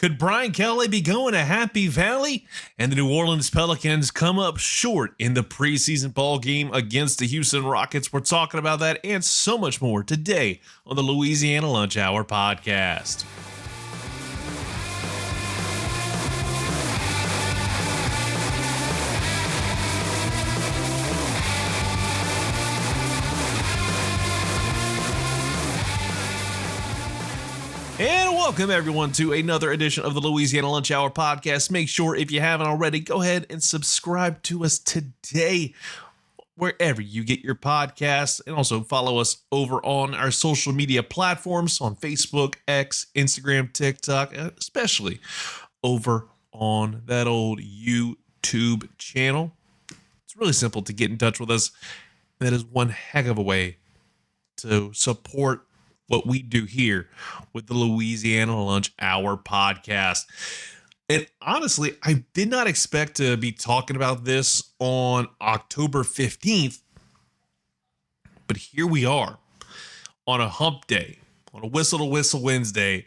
Could Brian Kelly be going to Happy Valley? And the New Orleans Pelicans come up short in the preseason ball game against the Houston Rockets. We're talking about that and so much more today on the Louisiana Lunch Hour podcast. And welcome everyone to another edition of the Louisiana Lunch Hour podcast. Make sure if you haven't already, go ahead and subscribe to us today, wherever you get your podcasts, and also follow us over on our social media platforms on Facebook, X, Instagram, TikTok, especially over on that old YouTube channel. It's really simple to get in touch with us. That is one heck of a way to support what we do here with the Louisiana Lunch Hour podcast. And honestly, I did not expect to be talking about this on October 15th, but here we are on a hump day, on a whistle to whistle Wednesday.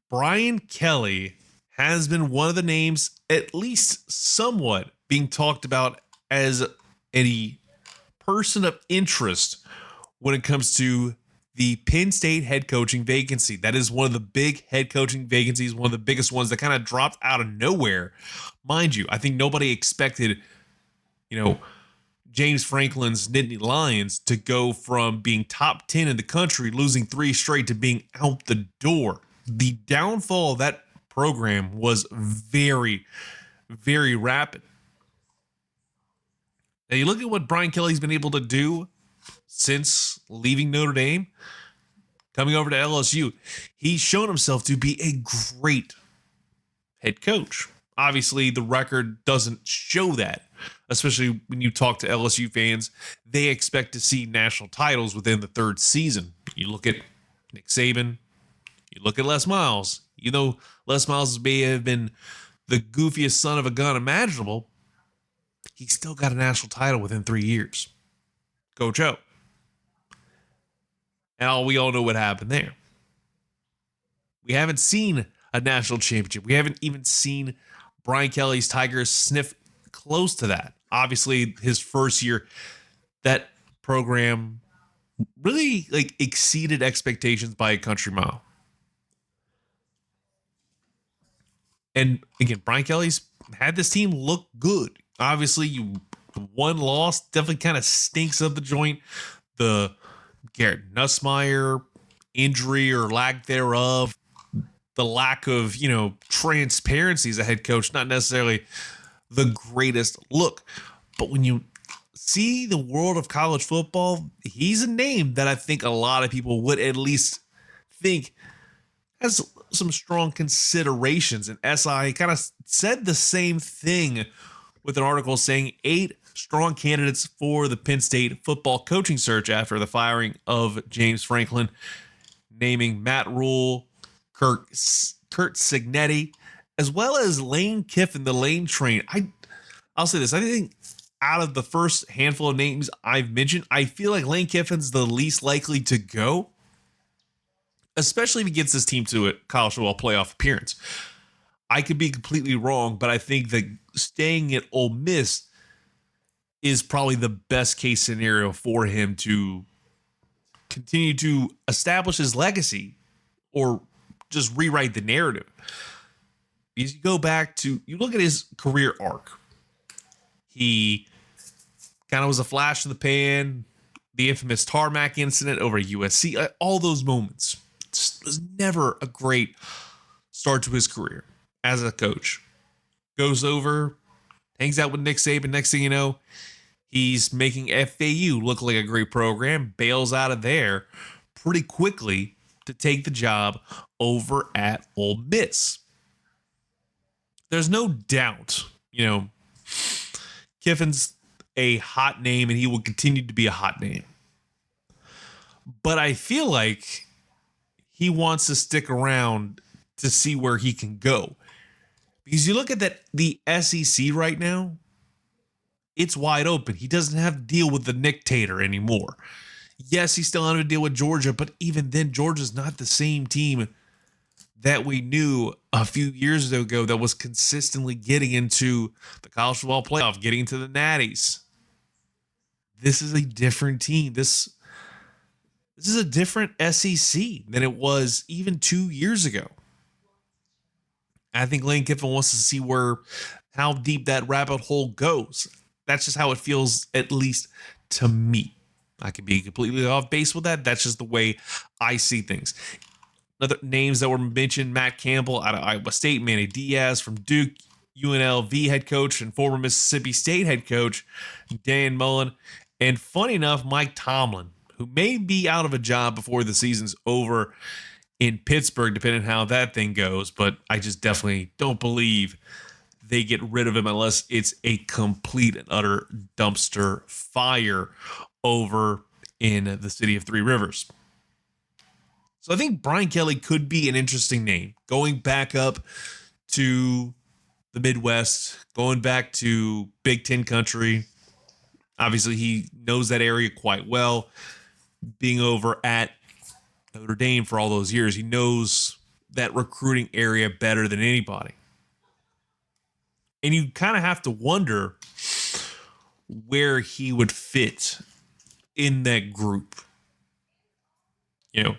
Brian Kelly has been one of the names, at least somewhat, being talked about as a person of interest when it comes to the Penn State head coaching vacancy. That is one of the big head coaching vacancies, one of the biggest ones that kind of dropped out of nowhere. Mind you, I think nobody expected, James Franklin's Nittany Lions to go from being top 10 in the country, losing 3 straight, to being out the door. The downfall of that program was very, very rapid. Now you look at what Brian Kelly's been able to do since leaving Notre Dame, coming over to LSU. He's shown himself to be a great head coach. Obviously, the record doesn't show that, especially when you talk to LSU fans. They expect to see national titles within the 3rd season. You look at Nick Saban, you look at Les Miles. Les Miles may have been the goofiest son of a gun imaginable, he still got a national title within 3 years. Coach O. And we all know what happened there. We haven't seen a national championship. We haven't even seen Brian Kelly's Tigers sniff close to that. Obviously, his first year, that program really exceeded expectations by a country mile. And again, Brian Kelly's had this team look good. Obviously, one loss definitely kind of stinks up the joint. The Garrett Nussmeier injury or lack thereof, the lack of, transparency as a head coach, not necessarily the greatest look. But when you see the world of college football, he's a name that I think a lot of people would at least think has some strong considerations. And SI kind of said the same thing with an article saying 8 strong candidates for the Penn State football coaching search after the firing of James Franklin, naming Matt Rule, Kurt Cignetti, as well as Lane Kiffin, the Lane Train. I'll say this. I think out of the first handful of names I've mentioned, I feel like Lane Kiffin's the least likely to go, especially if he gets his team to a college football playoff appearance. I could be completely wrong, but I think that staying at Ole Miss is probably the best case scenario for him to continue to establish his legacy or just rewrite the narrative. Because you look at his career arc. He kind of was a flash in the pan, the infamous tarmac incident over at USC, all those moments. It was never a great start to his career as a coach. Goes over, hangs out with Nick Saban. Next thing you know, he's making FAU look like a great program, bails out of there pretty quickly to take the job over at Ole Miss. There's no doubt, Kiffin's a hot name and he will continue to be a hot name. But I feel like he wants to stick around to see where he can go. Because you look at the SEC right now, it's wide open. He doesn't have to deal with the dictator anymore. Yes, he's still having to deal with Georgia, but even then, Georgia's not the same team that we knew a few years ago that was consistently getting into the college football playoff, getting into the natties. This is a different team. This is a different SEC than it was even 2 years ago. I think Lane Kiffin wants to see how deep that rabbit hole goes. That's just how it feels, at least to me. I could be completely off base with that. That's just the way I see things. Other names that were mentioned: Matt Campbell out of Iowa State, Manny Diaz from Duke, UNLV head coach and former Mississippi State head coach Dan Mullen, and funny enough, Mike Tomlin, who may be out of a job before the season's over in Pittsburgh, depending on how that thing goes. But I just definitely don't believe they get rid of him unless it's a complete and utter dumpster fire over in the city of Three Rivers. So I think Brian Kelly could be an interesting name, going back up to the Midwest, going back to Big Ten country. Obviously, he knows that area quite well, being over at Notre Dame for all those years. He knows that recruiting area better than anybody. And you kind of have to wonder where he would fit in that group. You know,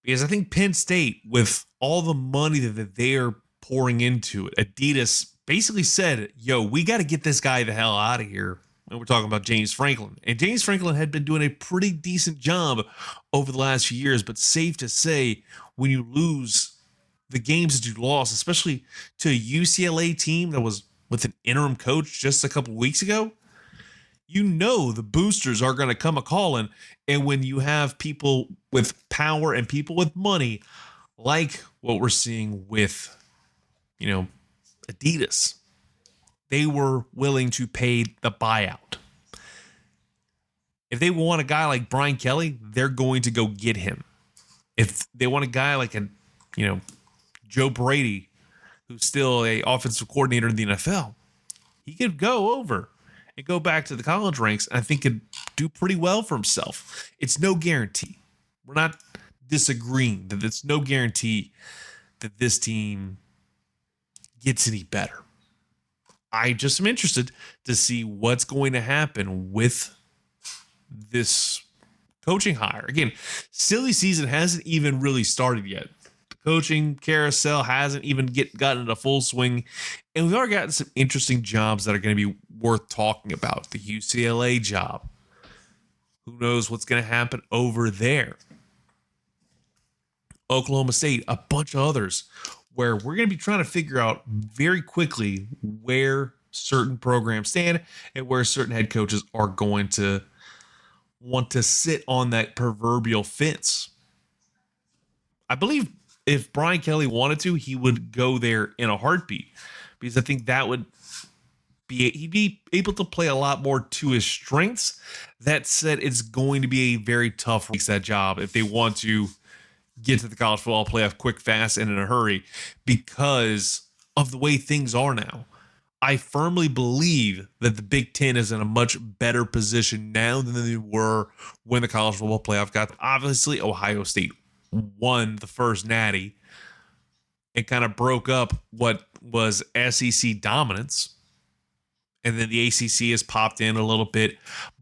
because I think Penn State, with all the money that they are pouring into it, Adidas basically said, yo, we got to get this guy the hell out of here. And we're talking about James Franklin. And James Franklin had been doing a pretty decent job over the last few years, but safe to say, when you lose the games that you lost, especially to a UCLA team that was with an interim coach just a couple weeks ago, you know the boosters are going to come a-calling. And when you have people with power and people with money, like what we're seeing with, Adidas, they were willing to pay the buyout. If they want a guy like Brian Kelly, they're going to go get him. If they want a guy like Joe Brady, who's still a offensive coordinator in the NFL, he could go over and go back to the college ranks, and I think could do pretty well for himself. It's no guarantee. We're not disagreeing that it's no guarantee that this team gets any better. I just am interested to see what's going to happen with this coaching hire. Again, silly season hasn't even really started yet. The coaching carousel hasn't even gotten into full swing. And we've already gotten some interesting jobs that are going to be worth talking about. The UCLA job. Who knows what's going to happen over there? Oklahoma State, a bunch of others, where we're going to be trying to figure out very quickly where certain programs stand and where certain head coaches are going to want to sit on that proverbial fence. I believe if Brian Kelly wanted to, he would go there in a heartbeat, because I think that would he'd be able to play a lot more to his strengths. That said, it's going to be a very tough race, that job, if they want to get to the college football playoff quick, fast, and in a hurry, because of the way things are now. I firmly believe that the Big Ten is in a much better position now than they were when the college football playoff got. Obviously, Ohio State won the first natty and kind of broke up what was SEC dominance. And then the ACC has popped in a little bit.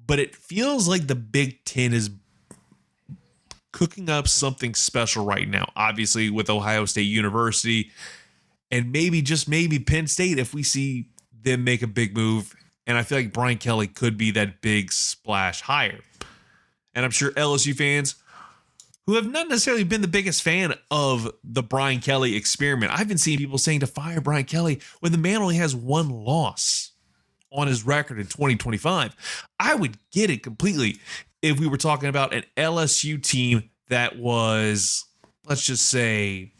But it feels like the Big Ten is cooking up something special right now, obviously with Ohio State University and maybe, just maybe, Penn State, if we see them make a big move. And I feel like Brian Kelly could be that big splash hire. And I'm sure LSU fans, who have not necessarily been the biggest fan of the Brian Kelly experiment, I've been seeing people saying to fire Brian Kelly when the man only has one loss on his record in 2025. I would get it completely if we were talking about an LSU team that was, let's just say,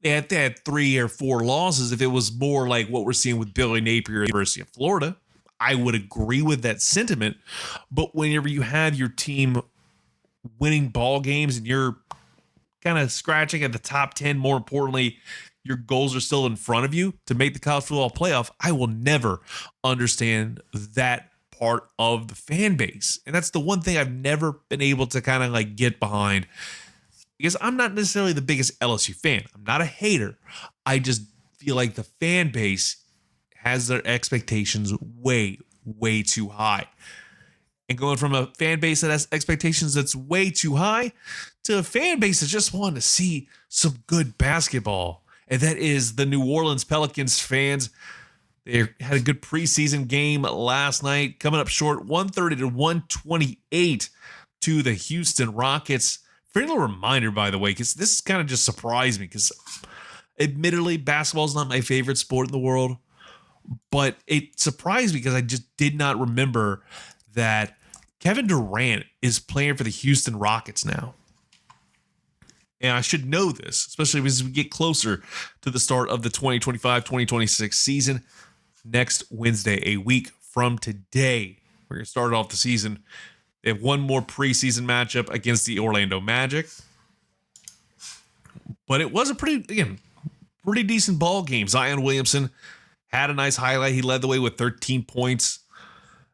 they had 3 or 4 losses. If it was more like what we're seeing with Billy Napier at the University of Florida, I would agree with that sentiment. But whenever you have your team winning ball games and you're kind of scratching at the top 10, more importantly, your goals are still in front of you to make the college football playoff, I will never understand that part of the fan base. And that's the one thing I've never been able to kind of like get behind because I'm not necessarily the biggest LSU fan. I'm not a hater. I just feel like the fan base has their expectations way, way too high. And going from a fan base that has expectations that's way too high to a fan base that just wanted to see some good basketball. And that is the New Orleans Pelicans fans. They had a good preseason game last night, coming up short 130 to 128 to the Houston Rockets. Friendly reminder, by the way, because this kind of just surprised me, because admittedly, basketball is not my favorite sport in the world, but it surprised me because I just did not remember that Kevin Durant is playing for the Houston Rockets now. And I should know this, especially as we get closer to the start of the 2025-2026 season. Next Wednesday, a week from today, we're going to start off the season. They have one more preseason matchup against the Orlando Magic. But it was a pretty decent ball game. Zion Williamson had a nice highlight. He led the way with 13 points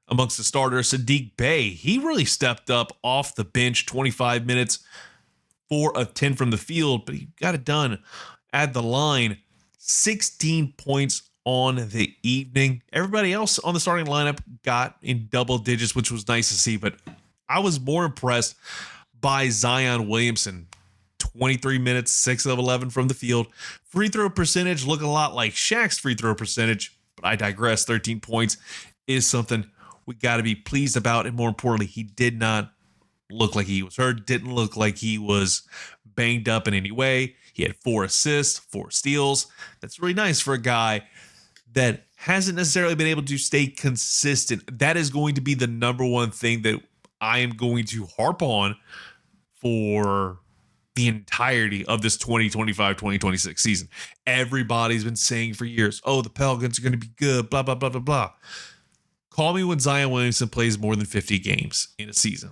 amongst the starters. Saddiq Bey, he really stepped up off the bench, 25 minutes, 4 of 10 from the field, but he got it done at the line. 16 points on the evening. Everybody else on the starting lineup got in double digits, which was nice to see, but I was more impressed by Zion Williamson. 23 minutes, 6 of 11 from the field. Free throw percentage look a lot like Shaq's free throw percentage, but I digress. 13 points is something we got to be pleased about, and more importantly, he did not look like he was hurt, didn't look like he was banged up in any way. He had 4 assists, 4 steals. That's really nice for a guy that hasn't necessarily been able to stay consistent. That is going to be the number one thing that I am going to harp on for the entirety of this 2025-2026 season. Everybody's been saying for years, oh, the Pelicans are going to be good, blah, blah, blah, blah, blah. Call me when Zion Williamson plays more than 50 games in a season.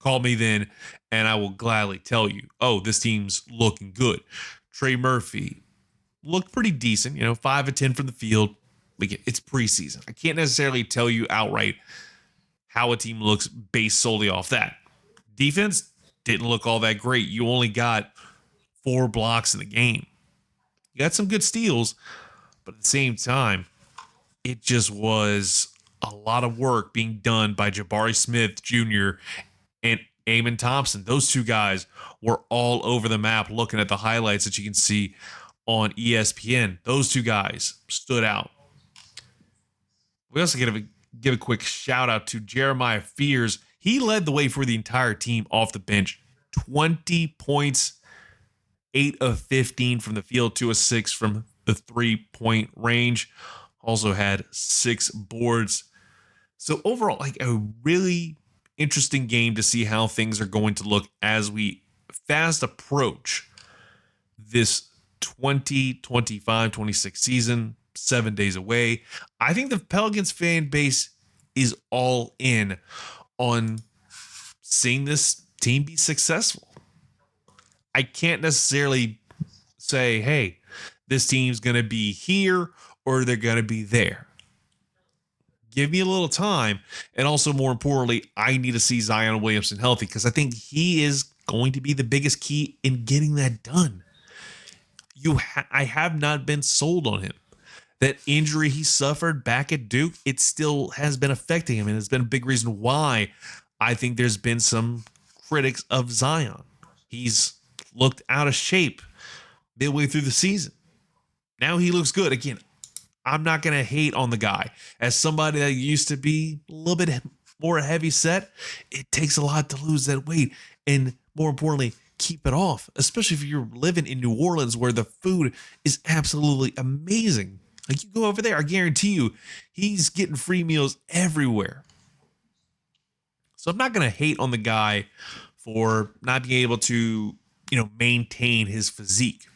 Call me then, and I will gladly tell you, oh, this team's looking good. Trey Murphy looked pretty decent, 5 of 10 from the field. Again, it's preseason. I can't necessarily tell you outright how a team looks based solely off that. Defense didn't look all that great. You only got 4 blocks in the game. You got some good steals, but at the same time, it just was a lot of work being done by Jabari Smith Jr. and Amen Thompson. Those two guys were all over the map looking at the highlights that you can see on ESPN. Those two guys stood out. We also give a quick shout out to Jeremiah Fears. He led the way for the entire team off the bench. 20 points, 8 of 15 from the field, 2 of 6 from the 3-point range. Also had 6 boards. So overall, like a really interesting game to see how things are going to look as we fast approach this 2025-26 season, 7 days away. I think the Pelicans fan base is all in on seeing this team be successful. I can't necessarily say, hey, this team's going to be here or they're going to be there. Give me a little time. And also, more importantly, I need to see Zion Williamson healthy because I think he is going to be the biggest key in getting that done. I have not been sold on him. That injury he suffered back at Duke, it still has been affecting him. And it's been a big reason why I think there's been some critics of Zion. He's looked out of shape midway through the season. Now he looks good. Again, I'm not going to hate on the guy. As somebody that used to be a little bit more heavy set, it takes a lot to lose that weight. And more importantly, keep it off, especially if you're living in New Orleans where the food is absolutely amazing. Like, you go over there, I guarantee you, he's getting free meals everywhere. So I'm not going to hate on the guy for not being able to, maintain his physique.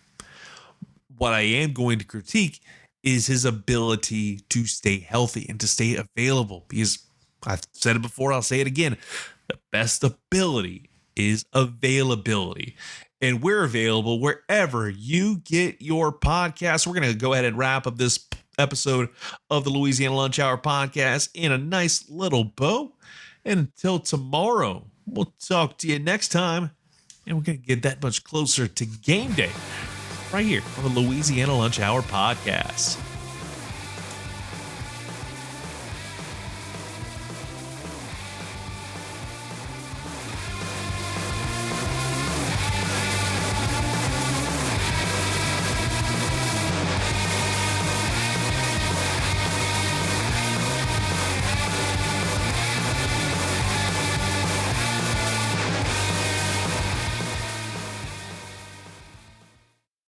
What I am going to critique is his ability to stay healthy and to stay available. Because I've said it before, I'll say it again. The best ability is availability. And we're available wherever you get your podcasts. We're going to go ahead and wrap up this episode of the Louisiana Lunch Hour podcast in a nice little bow. And until tomorrow, we'll talk to you next time. and we're going to get that much closer to game day right here on the Louisiana Lunch Hour podcast.